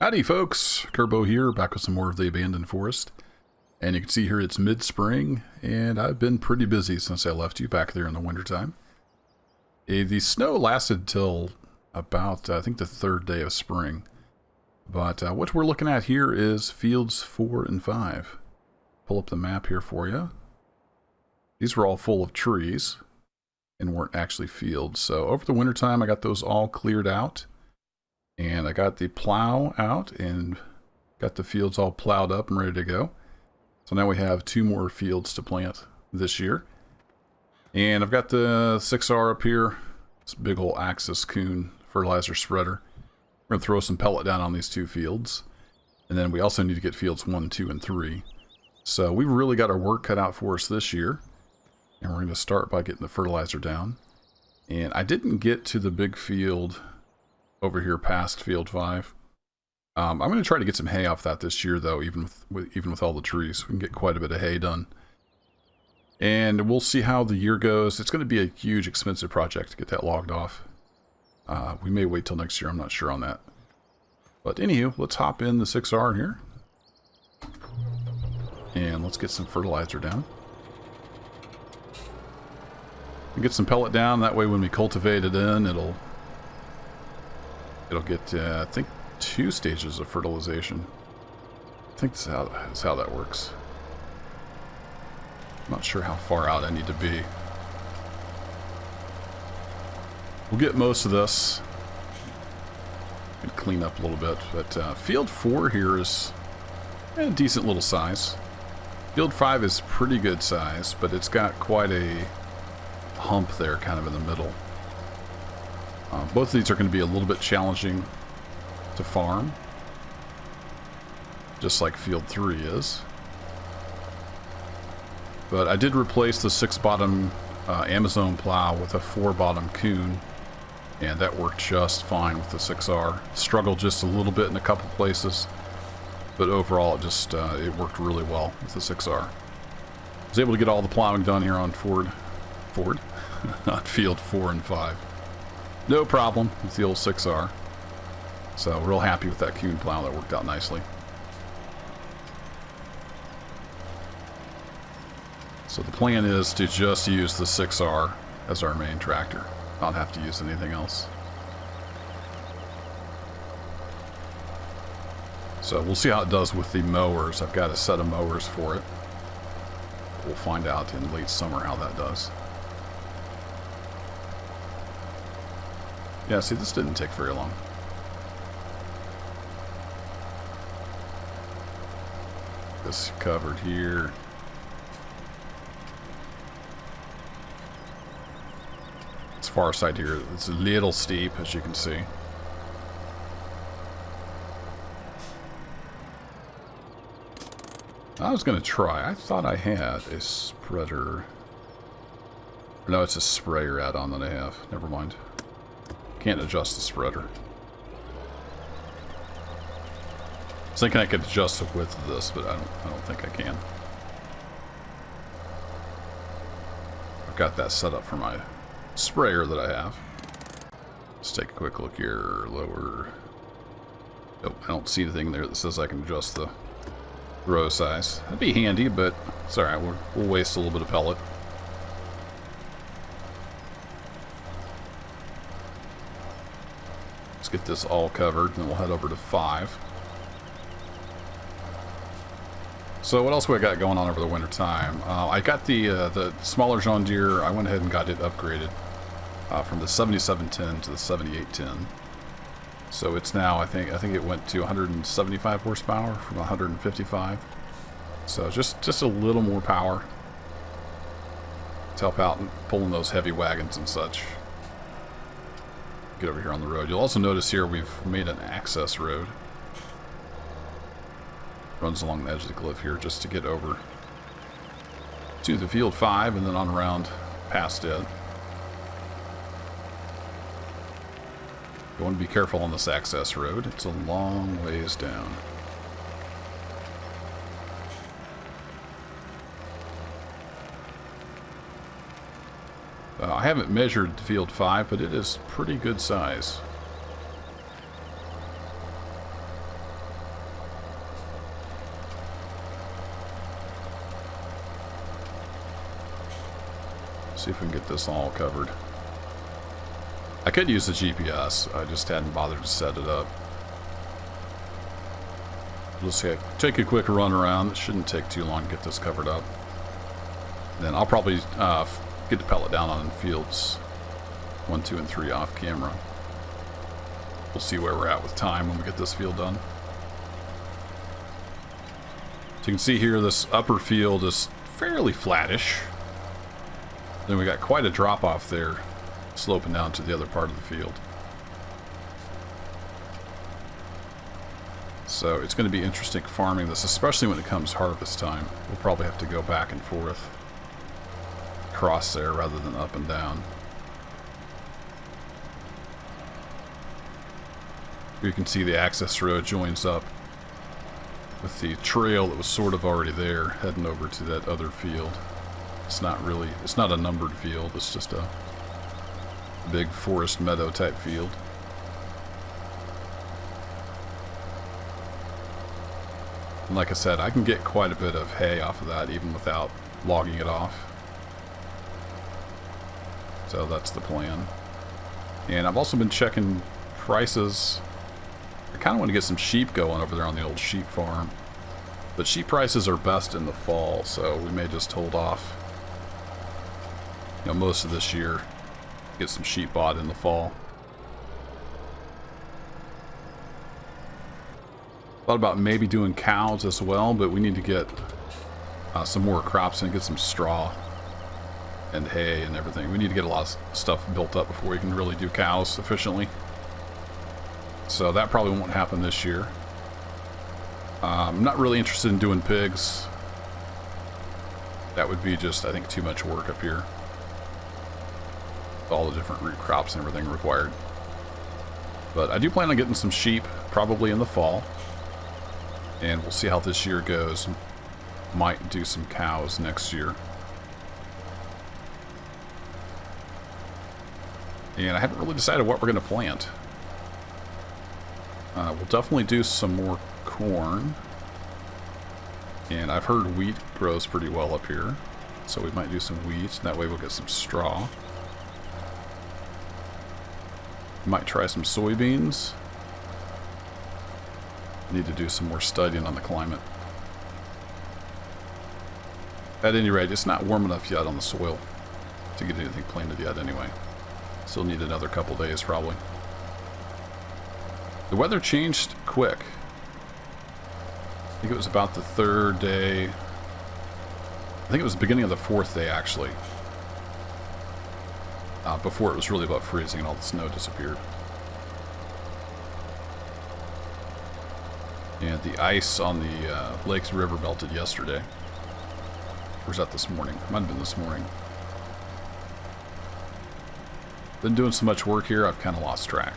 Howdy folks, Turbo here, back with some more of the Abandoned Forest. And you can see here it's mid-spring, and I've been pretty busy since I left you back there in the wintertime. The snow lasted till about, I think, the third day of spring. But what we're looking at here is fields 4 and 5. Pull up the map here for you. These were all full of trees and weren't actually fields. So over the wintertime, I got those all cleared out. And I got the plow out and got the fields all plowed up and ready to go. So now we have 2 more fields to plant this year. And I've got the 6R up here. This big old Axis Coon fertilizer spreader. We're going to throw some pellet down on these 2 fields. And then we also need to get fields 1, 2, and 3. So we've really got our work cut out for us this year. And we're going to start by getting the fertilizer down. And I didn't get to the big field over here past field 5. I'm going to try to get some hay off that this year, though, even with all the trees. We can get quite a bit of hay done. And we'll see how the year goes. It's going to be a huge, expensive project to get that logged off. We may wait till next year. I'm not sure on that. But anywho, let's hop in the 6R here. And let's get some fertilizer down. And get some pellet down. That way when we cultivate it in, it'll get, I think, 2 stages of fertilization. I think that's how that works. I'm not sure how far out I need to be. We'll get most of this. And clean up a little bit. But field 4 here is a decent little size. Field 5 is pretty good size, but it's got quite a hump there kind of in the middle. Both of these are going to be a little bit challenging to farm, just like field 3 is. But I did replace the 6-bottom Amazon plow with a 4-bottom Coon, and that worked just fine with the 6R. Struggled just a little bit in a couple places, but overall it worked really well with the 6R. I was able to get all the plowing done here on on field 4 and 5. No problem with the old 6R. So real happy with that Coon plow. That worked out nicely. So the plan is to just use the 6R as our main tractor. Not have to use anything else. So we'll see how it does with the mowers. I've got a set of mowers for it. We'll find out in late summer how that does. Yeah, see, this didn't take very long. This covered here. This far side here, it's a little steep, as you can see. I was going to try. I thought I had a spreader. No, it's a sprayer add-on that I have. Never mind. Can't adjust the spreader. I was thinking I could adjust the width of this, but I don't think I can. I've got that set up for my sprayer that I have. Let's take a quick look here. Lower. Nope, I don't see anything there that says I can adjust the row size. That'd be handy, but it's alright. We'll waste a little bit of pellet. Let's get this all covered, and then we'll head over to 5. So what else we got going on over the winter time? I got the smaller John Deere. I went ahead and got it upgraded from the 7710 to the 7810. So it's now, I think it went to 175 horsepower from 155. So just a little more power to help out in pulling those heavy wagons and such. Get over here on the road. You'll also notice here we've made an access road. Runs along the edge of the cliff here just to get over to the field 5 and then on around past it. You want to be careful on this access road. It's a long ways down. I haven't measured field 5, but it is pretty good size. See if we can get this all covered. I could use the GPS, I just hadn't bothered to set it up. Let's take a quick run around. It shouldn't take too long to get this covered up. Then I'll probably get the pellet down on fields 1, 2, and 3 off camera. We'll see where we're at with time when we get this field done. So you can see here this upper field is fairly flattish. Then we got quite a drop off there, sloping down to the other part of the field. So it's going to be interesting farming this, especially when it comes harvest time. We'll probably have to go back and forth across there rather than up and down. You can see the access road joins up with the trail that was sort of already there, heading over to that other field. It's not a numbered field, it's just a big forest meadow type field. And like I said, I can get quite a bit of hay off of that even without logging it off. So that's the plan. And I've also been checking prices. I kind of want to get some sheep going over there on the old sheep farm. But sheep prices are best in the fall, so we may just hold off, you know, most of this year. Get some sheep bought in the fall. Thought about maybe doing cows as well, but we need to get some more crops and get some straw and hay and everything. We need to get a lot of stuff built up before we can really do cows efficiently. So that probably won't happen this year. I'm not really interested in doing pigs. That would be just, I think, too much work up here. All the different root crops and everything required. But I do plan on getting some sheep probably in the fall. And we'll see how this year goes. Might do some cows next year. And I haven't really decided what we're going to plant. We'll definitely do some more corn. And I've heard wheat grows pretty well up here. So we might do some wheat. That way we'll get some straw. Might try some soybeans. Need to do some more studying on the climate. At any rate, it's not warm enough yet on the soil to get anything planted yet anyway. Still need another couple days probably. The weather changed quick. I think it was about the 3rd day. I think it was the beginning of the 4th day actually. Before it was really about freezing and all the snow disappeared. And the ice on the Lakes River melted yesterday. Or was that this morning? Might have been this morning. Been doing so much work here, I've kind of lost track.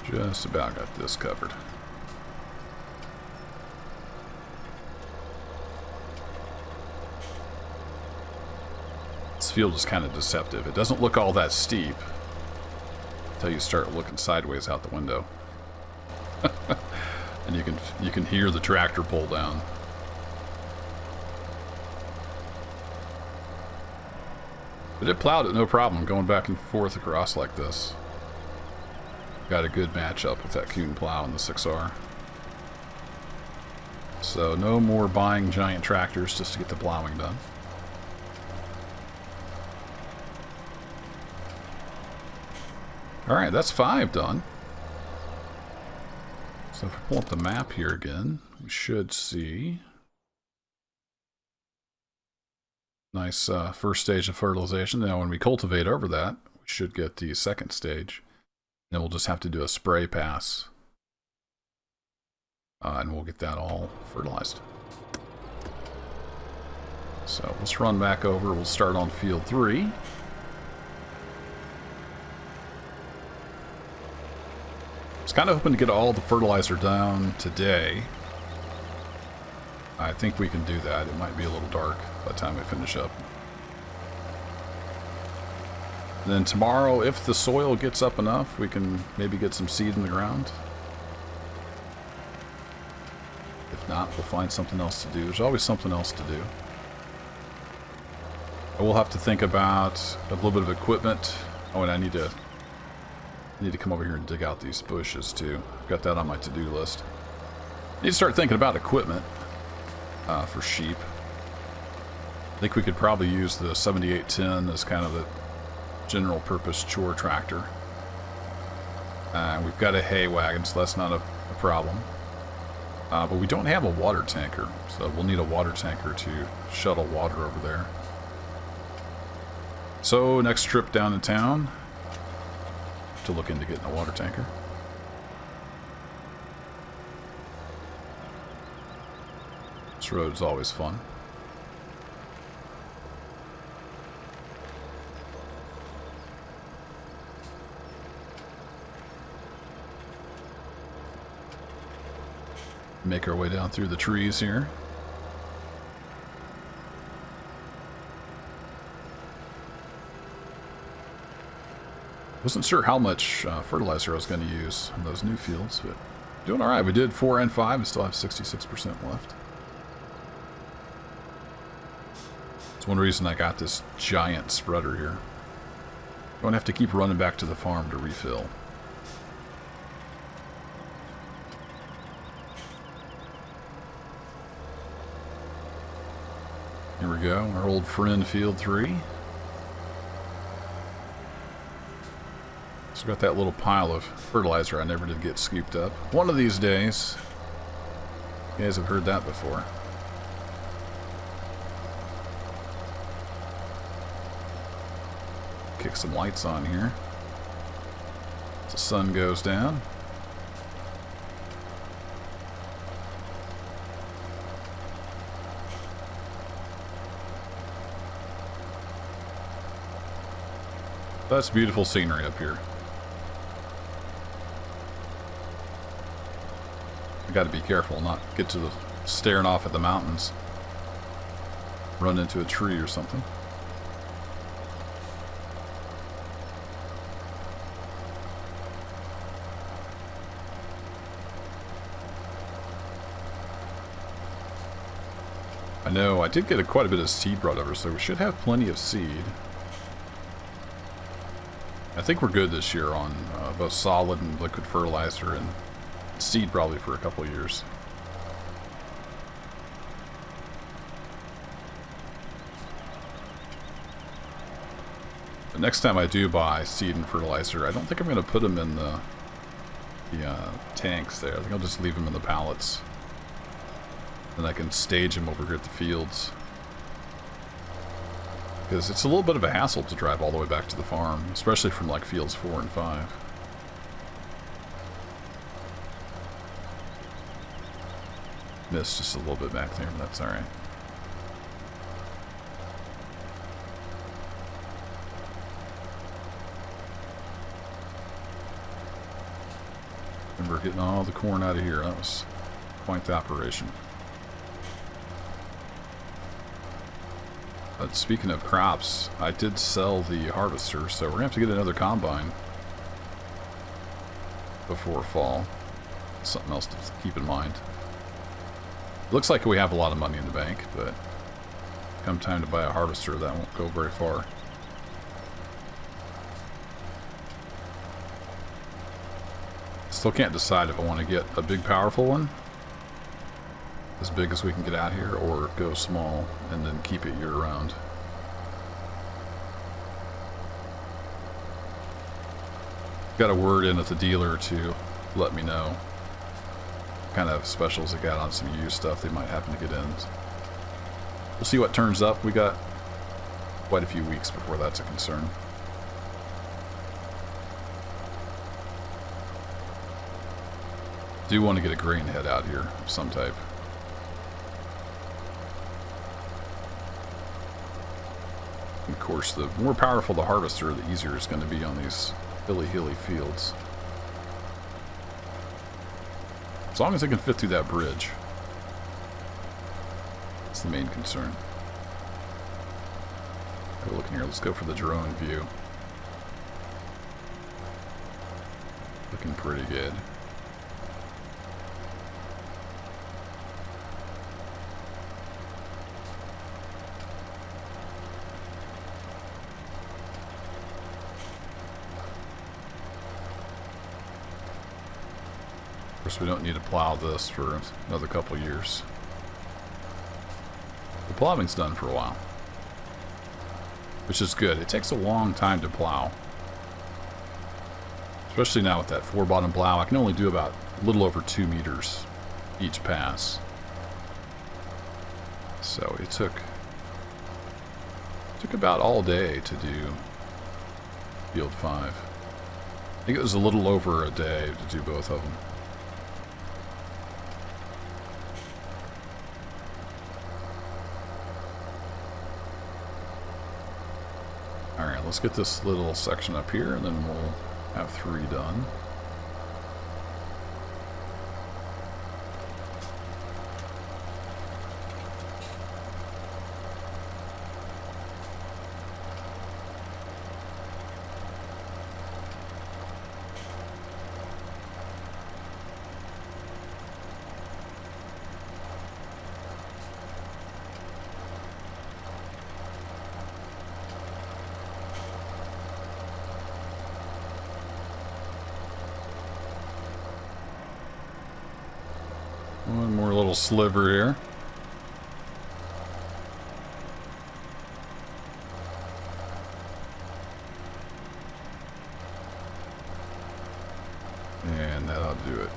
Just about got this covered. This field is kind of deceptive. It doesn't look all that steep until you start looking sideways out the window. And you can hear the tractor pull down. But it plowed it no problem going back and forth across like this. Got a good match up with that Kuhn plow and the 6R. So no more buying giant tractors just to get the plowing done. Alright, that's 5 done. So if we pull up the map here again, we should see nice first stage of fertilization. Now when we cultivate over that, we should get the second stage. Then we'll just have to do a spray pass. And we'll get that all fertilized. So let's run back over. We'll start on field 3. I was kind of hoping to get all the fertilizer down today. I think we can do that. It might be a little dark by the time we finish up. Then tomorrow, if the soil gets up enough, we can maybe get some seed in the ground. If If not, we'll find something else to do. There's always something else to do. I will have to think about a little bit of equipment. Oh, and I need to come over here and dig out these bushes too. I've got that on my to-do list. Need to start thinking about equipment for sheep. I think we could probably use the 7810 as kind of the general purpose chore tractor. We've got a hay wagon, so that's not a problem. But we don't have a water tanker, so we'll need a water tanker to shuttle water over there. So next trip down to town, to look into getting a water tanker. This road's always fun. Make our way down through the trees here. Wasn't sure how much fertilizer I was going to use in those new fields, but doing alright. We did 4 and 5 and still have 66% left. It's one reason I got this giant spreader here. Don't have to keep running back to the farm to refill. Here we go, our old friend Field 3. So got that little pile of fertilizer I never did get scooped up. One of these days, you guys have heard that before. Kick some lights on here as the sun goes down. That's beautiful scenery up here. I got to be careful not get to the staring off at the mountains, run into a tree or something. I know I did get quite a bit of seed brought over, so we should have plenty of seed. I think we're good this year on both solid and liquid fertilizer, and seed probably for a couple of years. But next time I do buy seed and fertilizer, I don't think I'm going to put them in the tanks there. I think I'll just leave them in the pallets. Then I can stage them over here at the fields. Because it's a little bit of a hassle to drive all the way back to the farm, especially from like fields 4 and 5. Missed just a little bit back there, but that's alright. Remember getting all the corn out of here. That was quite the operation. But speaking of crops, I did sell the harvester, so we're going to have to get another combine before fall. Something else to keep in mind. Looks like we have a lot of money in the bank, but come time to buy a harvester, that won't go very far. Still can't decide if I want to get a big powerful one, as big as we can get out here, or go small and then keep it year round. Got a word in at the dealer to let me know what kind of specials they got on some used stuff they might happen to get in. We'll see what turns up. We got quite a few weeks before that's a concern. Do want to get a grain head out here of some type. Of course, the more powerful the harvester, the easier it's going to be on these hilly fields. As long as it can fit through that bridge. That's the main concern. We're looking here. Let's go for the drone view. Looking pretty good. course, we don't need to plow this for another couple years. The plowing's done for a while, which is good. It takes a long time to plow, especially now with that 4-bottom plow. I can only do about a little over 2 meters each pass. So it took about all day to do field 5. I think it was a little over a day to do both of them. Alright, let's get this little section up here and then we'll have 3 done. One more little sliver here. And that ought to do it.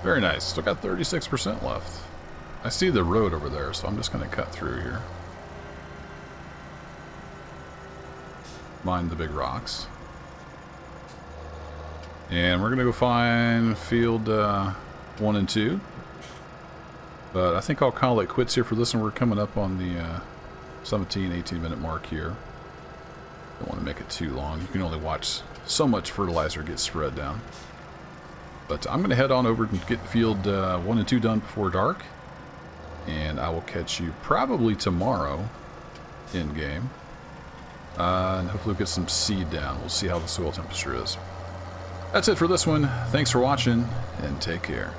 Very nice. Still got 36% left. I see the road over there, so I'm just going to cut through here. Mind the big rocks. And we're going to go find field 1 and 2. But I think I'll call it quits here for this one. We're coming up on the 17-18 minute mark here. Don't want to make it too long. You can only watch so much fertilizer get spread down. But I'm going to head on over and get field 1 and 2 done before dark. And I will catch you probably tomorrow in game. And hopefully we'll get some seed down. We'll see how the soil temperature is. That's it for this one. Thanks for watching, and take care.